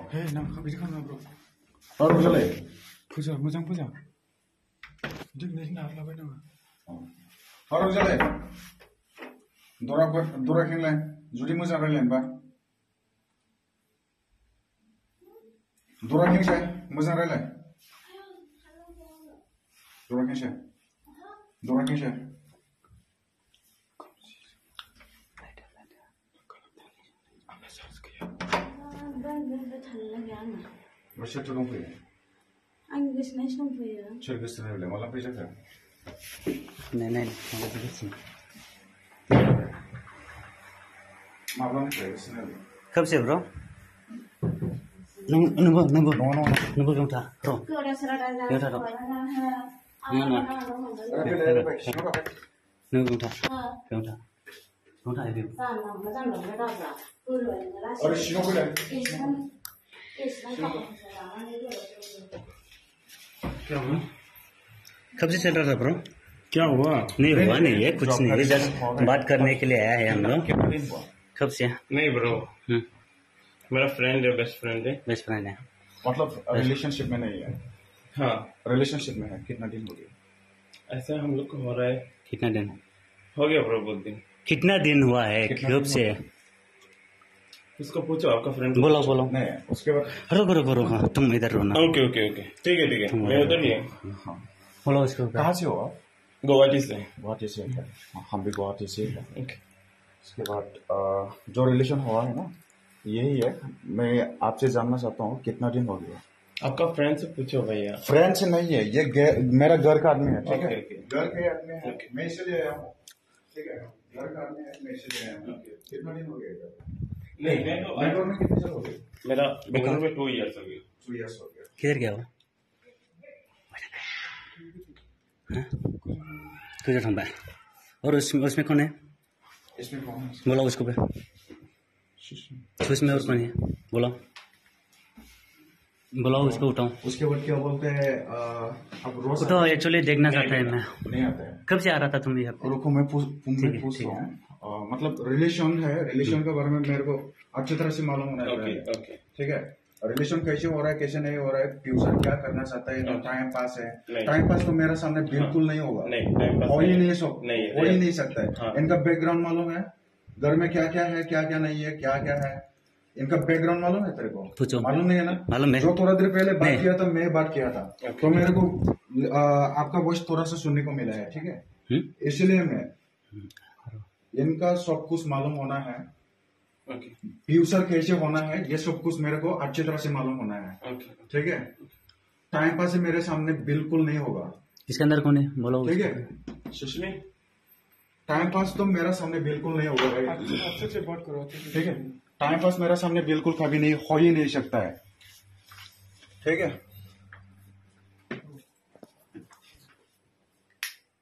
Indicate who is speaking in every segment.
Speaker 1: Hei, nang bidik kan bro.
Speaker 2: और बुझले
Speaker 1: Puja, मोजां puja. Digni नारला बाय नामा.
Speaker 2: और बुझले दरा खेंलाय जुदि मोजां रायलायनोबा दरा खेंसाय मोजां रायलाय दरा खेंसाय Masih tu dong punya.
Speaker 3: Anh cứ nói xong rồi đó.
Speaker 2: Chơi cái sợi này malah pijak kan?
Speaker 4: Này, malah pijak.
Speaker 2: Malah ni chơi cái sợi này.
Speaker 4: Kab se bro? Nunggu dong ta, bro. Ya ta, bro. Nunggu dong ta. Dong ta, ibu.
Speaker 2: और शिनो को ले
Speaker 4: क्या हुआ? कब से चल रहा था ब्रो?
Speaker 1: क्या हुआ?
Speaker 4: नहीं हुआ नहीं है, कुछ नहीं है, जस्ट बात करने के लिए आया है हम लोग। कब से?
Speaker 1: नहीं ब्रो, मेरा फ्रेंड है, बेस्ट फ्रेंड है।
Speaker 2: मतलब रिलेशनशिप में नहीं है।
Speaker 1: हाँ,
Speaker 2: रिलेशनशिप में है। कितना दिन हो गया?
Speaker 1: ऐसा हम लोग को हो रहा है।
Speaker 4: कितना दिन
Speaker 1: हो गया ब्रो, बहुत दिन।
Speaker 4: कितना दिन हुआ है? कब से?
Speaker 1: उसको पूछो, आपका फ्रेंड।
Speaker 4: बोलो
Speaker 2: नहीं, उसके बाद
Speaker 4: रुको हाँ, तुम इधर रहो ना।
Speaker 1: ओके ठीक है मैं उधर ही है।
Speaker 4: बोलो उसको।
Speaker 2: कहाँ से हो आप?
Speaker 1: गुवाहाटी से।
Speaker 2: गुवाहाटी से है। हम भी गुवाहाटी से है।
Speaker 1: ओके।
Speaker 2: उसके बाद जो रिलेशन हुआ है ना, यही है। मैं आपसे जानना चाहता हूँ कितना दिन हो गया?
Speaker 1: आपका फ्रेंड से पूछो भैया।
Speaker 2: फ्रेंड से नहीं है, ये मेरा घर का आदमी है। ठीक है,
Speaker 1: ओके।
Speaker 2: घर के आदमी है। मैं इसलिए आया हूँ। ठीक है, घर का आदमी है, मैं इसलिए आया हूँ। कितना दिन हो गया?
Speaker 1: नहीं,
Speaker 2: बैंगलोर में कितने साल हो गए?
Speaker 1: मेरा बैंगलोर में 2 इयर्स हो गया।
Speaker 2: 2 years हो गया।
Speaker 4: किधर गया वो? किधर ठंडा है? और उसमें कौन है?
Speaker 2: इसमें कौन है?
Speaker 4: बोला उसको पे। उसमें और कौन है? बोला उसको उठाओ।
Speaker 2: उसके बाद क्या बोलते हैं? अब रोज
Speaker 4: तो एक्चुअली देखना चाहता है मैं।
Speaker 2: नहीं आता है।
Speaker 4: कब से आ रहा था तुम यहाँ पे?
Speaker 2: रुको, मैं पूछ रहा हूँ। मतलब रिलेशन है, रिलेशन के बारे में मेरे को अच्छी तरह से मालूम होना चाहिए।
Speaker 1: ओके।
Speaker 2: ठीक है, रिलेशन कैसे हो रहा है, कैसे नहीं हो रहा है, फ्यूचर क्या करना चाहता है, टाइम पास है। टाइम पास तो मेरे सामने बिल्कुल नहीं होगा।
Speaker 1: नहीं, टाइम पास
Speaker 2: हो ही नहीं सकता है।
Speaker 1: हाँ।
Speaker 2: इनका बैकग्राउंड मालूम है, घर में क्या क्या है, क्या क्या नहीं है, क्या क्या है, इनका बैकग्राउंड मालूम है तेरे को?
Speaker 4: पूछो।
Speaker 2: मालूम नहीं है ना?
Speaker 4: मालूम है।
Speaker 2: जो थोड़ा देर पहले बात किया था, मैं बात किया था, तो मेरे को आपका वॉइस थोड़ा सा सुनने को मिला है। ठीक है, इसलिए मैं इनका सब कुछ मालूम होना है। फ्यूचर कैसे होना है, ये सब कुछ मेरे को अच्छी तरह से मालूम होना है। ठीक है, टाइम पास मेरे सामने बिल्कुल नहीं होगा।
Speaker 4: इसके अंदर कौन है? बोलो।
Speaker 2: ठीक है,
Speaker 1: सुष्मी,
Speaker 2: टाइम पास तो मेरा सामने बिल्कुल नहीं होगा भाई।
Speaker 1: अच्छे से बात करो।
Speaker 2: ठीक है, टाइम पास मेरा सामने बिल्कुल कभी नहीं हो ही नहीं सकता है। ठीक है,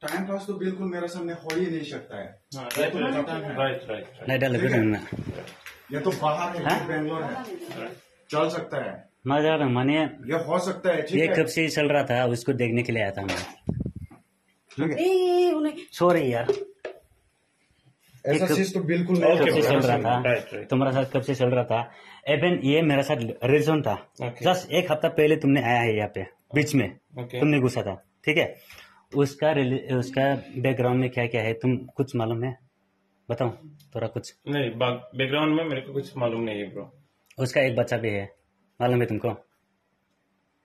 Speaker 2: टाइम पास तो बिल्कुल मेरे सामने हो ही नहीं सकता है।
Speaker 1: राइट।
Speaker 4: नहीं डाले ना।
Speaker 2: ये तो बाहर है, बेंगलोर है, चल सकता है।
Speaker 4: मजा माने
Speaker 2: ये हो सकता है। ठीक
Speaker 4: ये
Speaker 2: है,
Speaker 4: कब से चल रहा था, उसको देखने के लिए आया था मैं।
Speaker 2: ठीक है,
Speaker 4: सॉरी यार,
Speaker 2: ऐसा चीज तो बिल्कुल नहीं
Speaker 4: कब से चल रहा था
Speaker 1: राइट।
Speaker 4: तुम्हारा साथ, कब से चल रहा था। इवन ये मेरा साथ रिलेशन था। जस्ट 1 हफ्ता पहले तुमने आया है यहाँ पे, बीच में तुमने घुसा था। ठीक है, उसका बैकग्राउंड में क्या क्या है तुम कुछ मालूम है? बताओ थोड़ा कुछ।
Speaker 1: नहीं, बैकग्राउंड में मेरे को कुछ मालूम नहीं है ब्रो।
Speaker 4: उसका एक बच्चा भी है, मालूम है तुमको?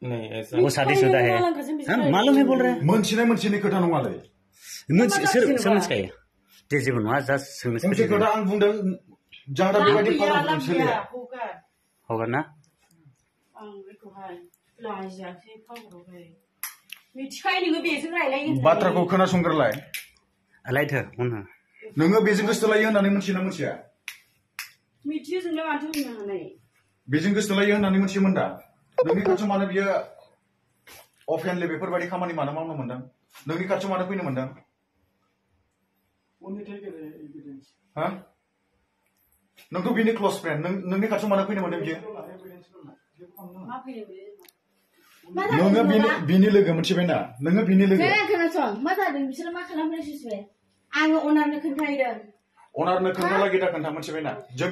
Speaker 1: नहीं, ऐसा
Speaker 4: वो शादीशुदा है। मालूम है बोल रहे हैं।
Speaker 2: मोनसे खोथा नङालै।
Speaker 4: समझ गए जेबो नङा, जस्ट
Speaker 2: मोनसे खोथा आं बुंदों, जाहादा बेबायदि खालामगोन सोलिया।
Speaker 4: होगा ना?
Speaker 2: बाथ्राखौ खोनासंग्रोलाय।
Speaker 4: लाइथो उन
Speaker 2: नोङो बेजों गोसो लायो होननानै मोनथियोना मोनथिया?
Speaker 3: मिथियो जोंलाय माथो बुंनो हानाय।
Speaker 2: बेजों गोसोलायो होननानै मोनथियोमोन दा नोंनि खाथियाव मानो बियो अफेनलि बेफोरबायदि खामानि मानो मावनो मोनदों नोंनि खाथियाव मानो फैनो मोनदों हा नोंथ' बिनि क्ल'ज फ्रेन्ड नोंनि खाथियाव मानो फैनो मोनदों बियो नोङो बिनि लोगो मोनथिबायना नोङो बिनि लोगो
Speaker 3: खोनासं मा जादों बिसोरो मा खालामगासिनो आङो अनारनो खोन्थाहैदों
Speaker 2: अनारनो खोन्थालागि दा खोन्था मोनथिबायना जों